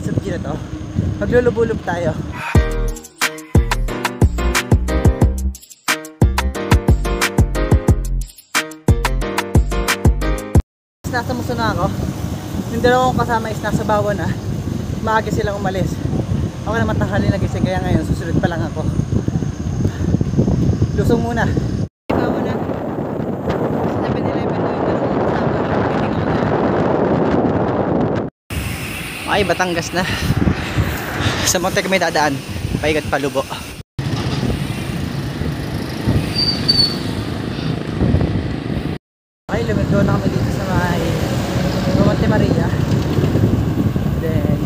sa video na to, maglulubulub tayo. Nasa muso na ako. Yung dalawang kasama is nasa bawa na. Maaga silang umalis. Ako naman tanghali nagising, kaya ngayon susunod pa lang ako. Lusong muna. Bawa na. Sa 7-Eleven na yung dalawang kasama. Ay, Batangas na. Sa Monte kami dadaan. Paigat Palubo. Okay, lumendo na kami dito sa Monte Maria. Then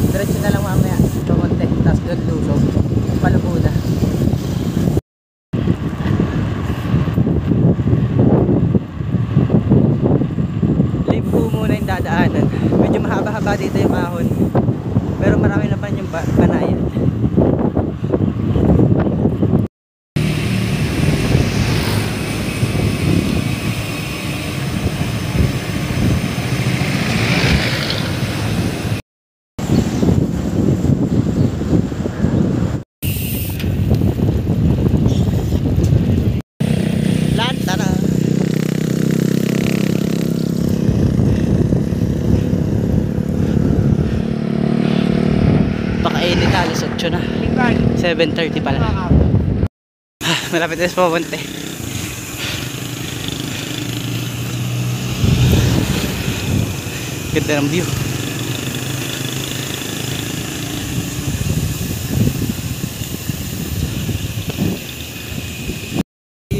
diretso na lang mamaya sa Monte, tapos doon Lusog, Palubo na. Live po muna yung dadaanan. Medyo mahaba-haba dito yung ahon, pero marami na pa yung banayan. Pakainit, alas 8 na. 7:30 pala. Malapit na sa Monte. Ganda ng view.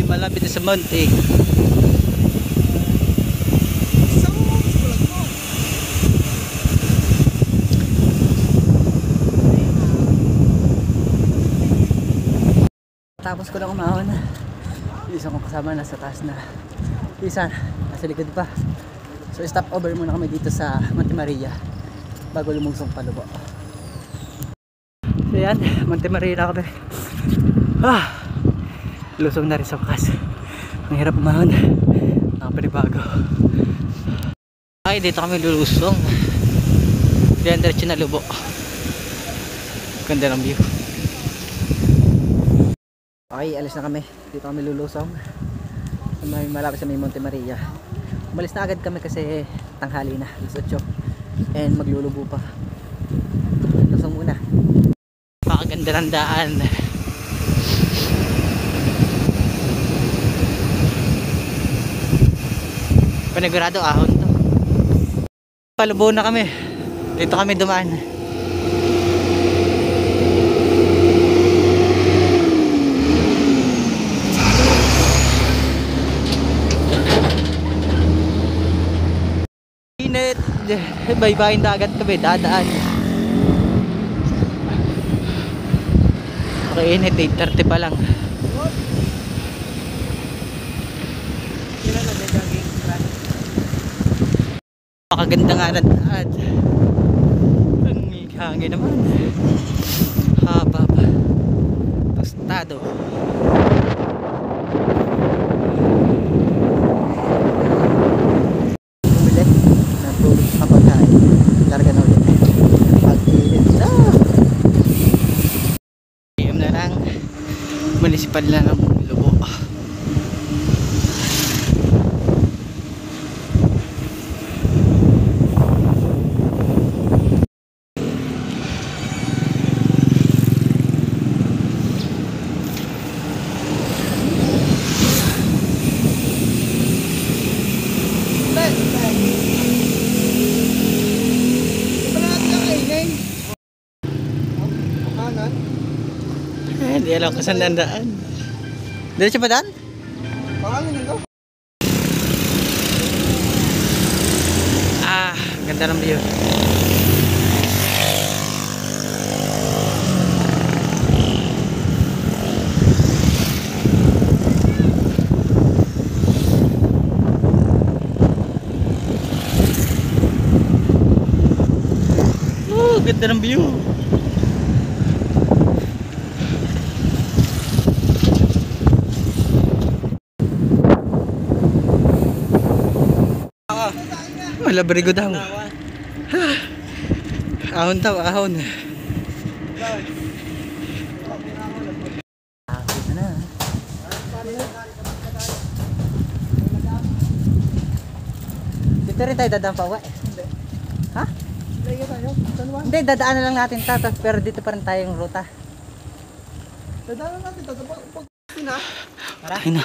Malapit na sa Monte. Tapos ko lang umahon. Yung isang kong kasama nasa taas na. Yung isa nasa likod pa. So stop over muna kami dito sa Monte Maria bago lumugsong Palubo. So yan, Monte Maria na kami. Lusong na rin sa wakas. Ang hirap umahon. Nakapanibago. Ay, dito kami lulusong. Diyan diretso na Lubo. Ganda ng view. Okay, alis na kami. Dito kami lulusong. May malapit sa may Monte Maria. Umalis na agad kami kasi tanghali na, alas 8. And maglulubo pa. Lusong muna. Pakaganda ng daan. Panigurado ahon to. Palubo na kami. Dito kami dumaan. Init. Baybayin dagat kami, dadaan. Okay, init, 8:30 pa lang. Pakaganda nga ng daan. Ang hangin naman. Haba pa. Tostado. Bumili ng tubig sa pagkain. Larga na ulit. Pag-ilit na. PM na lang. Municipal na ng Lubo. Hindi alam ko saan dandaan. Diretso pa daan? Ganda ng view. Ganda ng view. Malabrigo daw. Ahon daw, ahon. Ahon na. Dito rin tayo dadaan pa uwi. Ha? Hindi, dadaan na lang natin tatas, pero dito pa rin tayong ruta. Dadaan natin ito. Pag na. Ay na,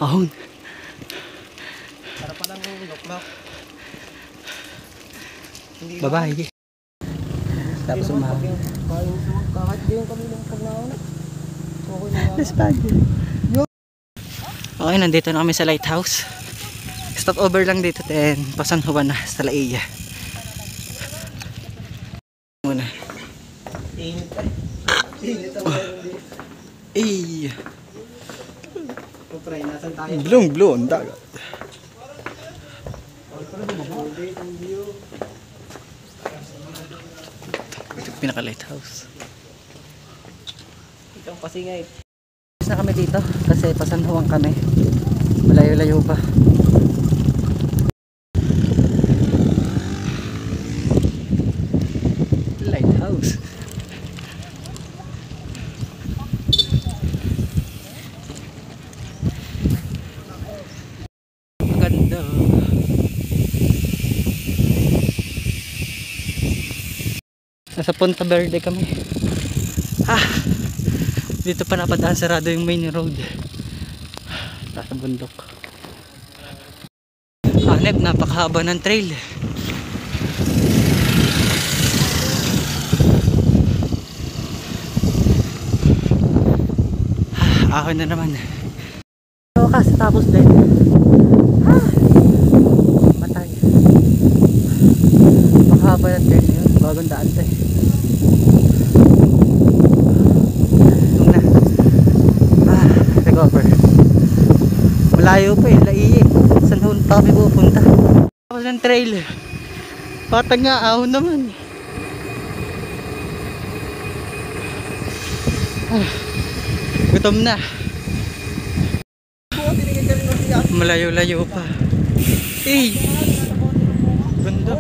ahon. Para palang lock. Bye-bye. Tapos umahon. Kahit di yung kami ng pagnaon. Okay, nandito na kami sa lighthouse. Stop over lang dito, then San Juan na sa Laia. Muna. Init pa rin. Init ang Eh, pre, nasan tayo? blue ang dagat. Ito pinaka lighthouse. Ikaw kasi nga eh. Na kami dito kasi San Juan kami. Malayo-layo pa. Lighthouse. Ganda. Nasa Punta Verde kami. Dito pa napadaan, sarado yung main road. Nasa bundok. Hanep, napakahaba ng trail. Ahon na naman. Kasi tapos din. Matay. Napakahaba ng trail yun. Bagong daan tayo. Recover. Malayo pa eh, Laia. Saan pa kami pupunta? Tapos ng trail. Patag nga, ahon naman. Gutom na. Malayo-layo pa. Eh, ganda.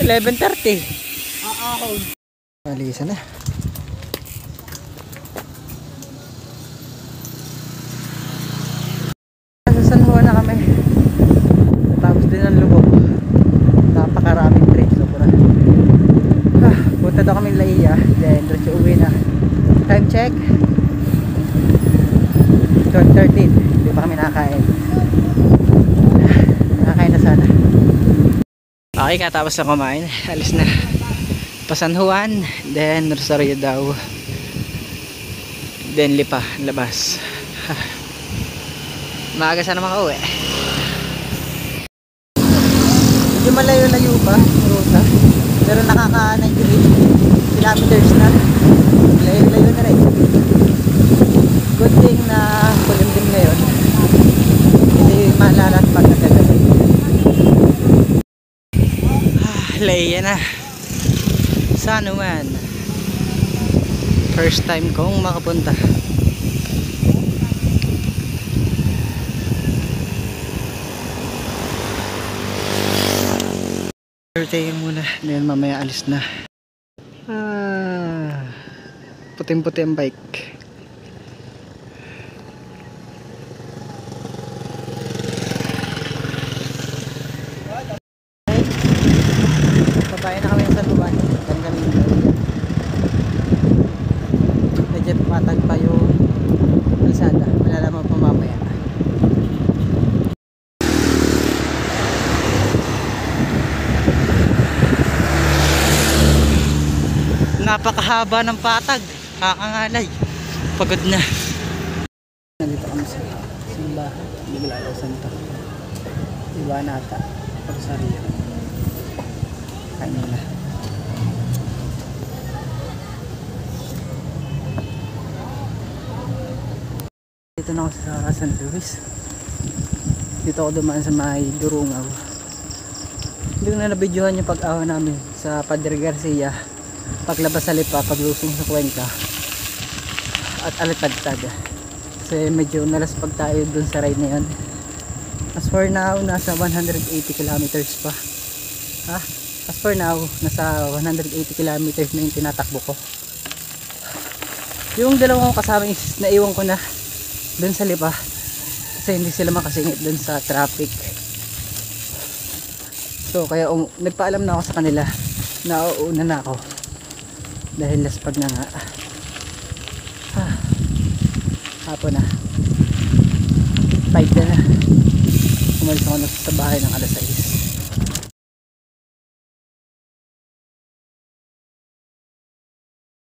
$11:30. Alisa na. Sa San Juan na kami. Tapos din ang lubog. Napakaraming trail. Sobra. Punta daw kami Laia. Then diretso uwi na. Time check 12:13. Hindi pa kami nakakain. Nakakain na sana. Okay, katapos na kumain, alis na San Juan, then Rosario daw, then Lipa, labas. Maaga sana makauwi. Medyo malayo-layo pa ruta, pero nakaka 98 kilometers na. Malayo-layo na rin. Good thing na kulimlim ngayon, hindi malalas pag nagagabi. Laia na San Juan. First time kong makapunta. Birthday muna, then mamaya alis na. Puting-puti ang bike. Babae na kami sa San Juan. Medyo patag pa yung kalsada. Malalaman pa mamaya. Napakahaba ng patag. Kakangalay. Pagod na. Nandito kami sa simbahan. Hindi ko lalasan ito. Diba nata? Rosario. Kanina. Dito na ako sa San Luis. Dito ako dumaan sa may Durungaw. Hindi ko na nabidyohan yung pag-awa namin sa Padre Garcia paglabas sa lipa, paglusong sa Cuenca at Alitagtag, kasi medyo nalaspag tayo dun sa ride na yun. As for now, nasa 180 kilometers pa. As for now, nasa 180 kilometers na yung tinatakbo ko. Yung dalawang kasama is naiwan ko na dun sa lipa kasi hindi sila makasingit dun sa traffic. So kaya nagpaalam na ako sa kanila na uuna na ako dahil laspag na nga. Hapon na, 5 na. Umalis ako na sa bahay ng alas 6.